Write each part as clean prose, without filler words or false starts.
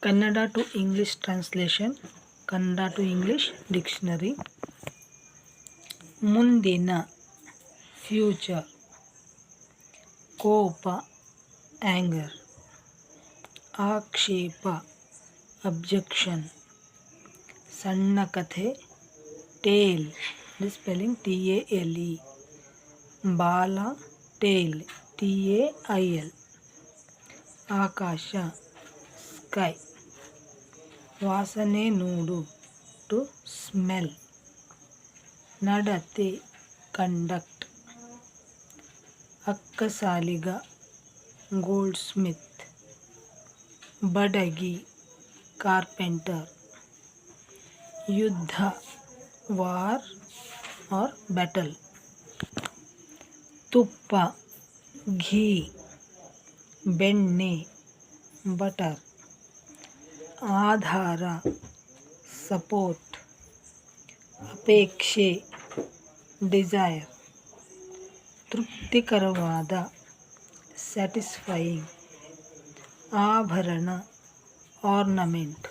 Kannada to English translation, Kannada to English dictionary. ಮುಂದಿನ, future. ಕೋಪ, anger. ಆಕ್ಷೇಪ, ಅಬ್ಜೆಕ್ಷನ್. ಸಣ್ಣ ಕಥೆ, ಟೇಲ್, ಸ್ಪೆಲ್ಲಿಂಗ್ TALE. ಬಾಲ, ಟೇಲ್, TAIL. ಆಕಾಶ, ಸ್ಕೈ. ವಾಸನೆ ನೋಡು, ಟು ಸ್ಮೆಲ್. ನಡತೆ, ಕಂಡಕ್ಟ್. ಅಕ್ಕಸಾಲಿಗ, ಗೋಲ್ಡ್ ಸ್ಮಿತ್. ಬಡಗಿ, ಕಾರ್ಪೆಂಟರ್. ಯುದ್ಧ, ವಾರ್ ಆರ್ ಬ್ಯಾಟಲ್. ತುಪ್ಪ, ಘೀ. ಬೆಣ್ಣೆ, ಬಟರ್. ಆಧಾರ, ಸಪೋರ್ಟ್. ಅಪೇಕ್ಷೆ, ಡಿಸೈರ್. ತೃಪ್ತಿಕರವಾದ, ಸ್ಯಾಟಿಸ್ಫೈಯಿಂಗ್. ಆಭರಣ, ಆರ್ನಮೆಂಟ್.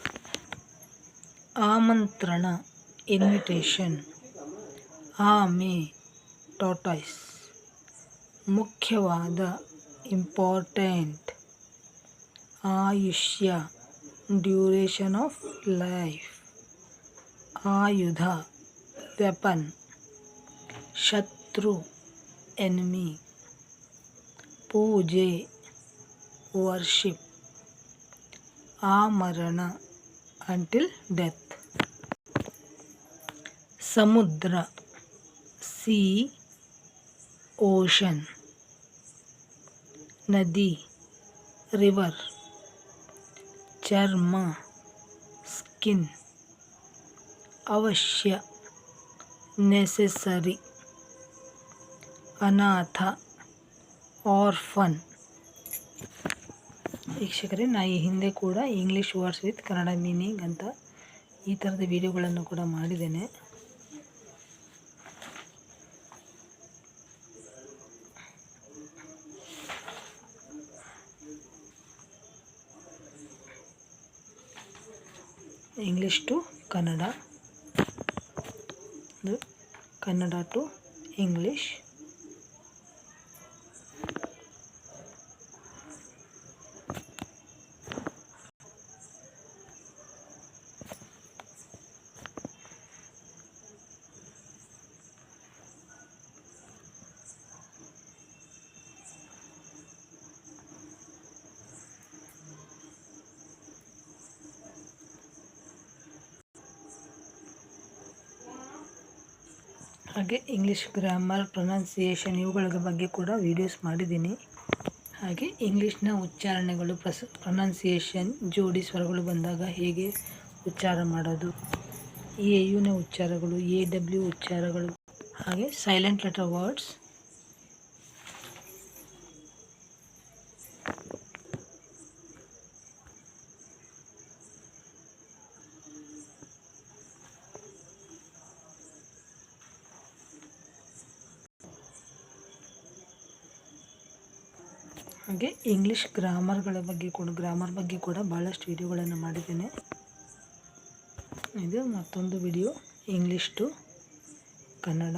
ಆಮಂತ್ರಣ, ಇನ್ವಿಟೇಷನ್. ಆಮೆ, ಟಾರ್ಟಾಯ್ಸ್. ಮುಖ್ಯವಾದ, ಇಂಪಾರ್ಟೆಂಟ್. ಆಯುಷ್ಯ, ಡ್ಯೂರೇಷನ್ ಆಫ್ ಲೈಫ್. ಆಯುಧ, ವೆಪನ್. ಶತ್ರು, ಎನಿಮಿ. ಪೂಜೆ, ವರ್ಷಿಪ್. ಆಮರಣ, ಅಂಟಿಲ್ ಡೆತ್. ಸಮುದ್ರ, ಸೀ, ಓಷನ್. ನದಿ, ರಿವರ್. ಚರ್ಮ, ಸ್ಕಿನ್. ಅವಶ್ಯ, ನೆಸೆಸರಿ. ಅನಾಥ, ಆರ್ಫನ್. ವೀಕ್ಷಕರೇ, ನಾ ಈ ಹಿಂದೆ ಕೂಡ English words with Kannada meaning ಅಂತ ಈ ಥರದ ವಿಡಿಯೋಗಳನ್ನು ಕೂಡ ಮಾಡಿದ್ದೇನೆ. English to Kannada, Kannada to English. ಹಾಗೆ ಇಂಗ್ಲೀಷ್ ಗ್ರಾಮರ್, ಪ್ರೊನೌನ್ಸಿಯೇಷನ್ ಇವುಗಳ ಬಗ್ಗೆ ಕೂಡ ವೀಡಿಯೋಸ್ ಮಾಡಿದ್ದೀನಿ. ಹಾಗೆ ಇಂಗ್ಲೀಷ್ನ ಉಚ್ಚಾರಣೆಗಳು, ಪ್ರೊನೌನ್ಸಿಯೇಷನ್, ಜೋಡಿ ಸ್ವರಗಳು ಬಂದಾಗ ಹೇಗೆ ಉಚ್ಚಾರ ಮಾಡೋದು, AUನ ಉಚ್ಚಾರಗಳು, AW ಉಚ್ಚಾರಗಳು, ಹಾಗೆ ಸೈಲೆಂಟ್ ಲೆಟರ್ ವರ್ಡ್ಸ್. ಹಾಗೆ ಇಂಗ್ಲೀಷ್ ಗ್ರಾಮರ್ ಬಗ್ಗೆ ಕೂಡ ಭಾಳಷ್ಟು ವಿಡಿಯೋಗಳನ್ನು ಮಾಡಿದ್ದೇನೆ. ಇದು ಮತ್ತೊಂದು ವಿಡಿಯೋ, ಇಂಗ್ಲೀಷ್ ಟು ಕನ್ನಡ.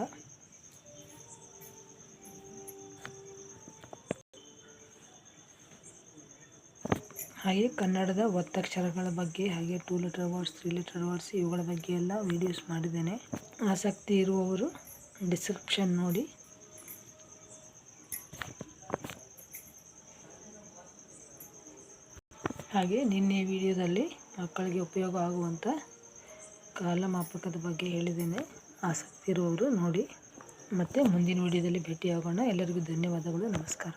ಹಾಗೆ ಕನ್ನಡದ ಒತ್ತಕ್ಷರಗಳ ಬಗ್ಗೆ, ಹಾಗೆ 2 ಲೆಟರ್ ವರ್ಡ್ಸ್, 3 ಲೆಟರ್ ವರ್ಡ್ಸ್ ಇವುಗಳ ಬಗ್ಗೆ ಎಲ್ಲ ವಿಡಿಯೋಸ್ ಮಾಡಿದ್ದೇನೆ. ಆಸಕ್ತಿ ಇರುವವರು ಡಿಸ್ಕ್ರಿಪ್ಷನ್ ನೋಡಿ. ಹಾಗೆ ನಿನ್ನೆ ವಿಡಿಯೋದಲ್ಲಿ ಮಕ್ಕಳಿಗೆ ಉಪಯೋಗ ಆಗುವಂಥ ಕಾಲಮಾಪಕದ ಬಗ್ಗೆ ಹೇಳಿದ್ದೇನೆ. ಆಸಕ್ತಿ ಇರುವವರು ನೋಡಿ. ಮತ್ತು ಮುಂದಿನ ವಿಡಿಯೋದಲ್ಲಿ ಭೇಟಿಯಾಗೋಣ. ಎಲ್ಲರಿಗೂ ಧನ್ಯವಾದಗಳು. ನಮಸ್ಕಾರ.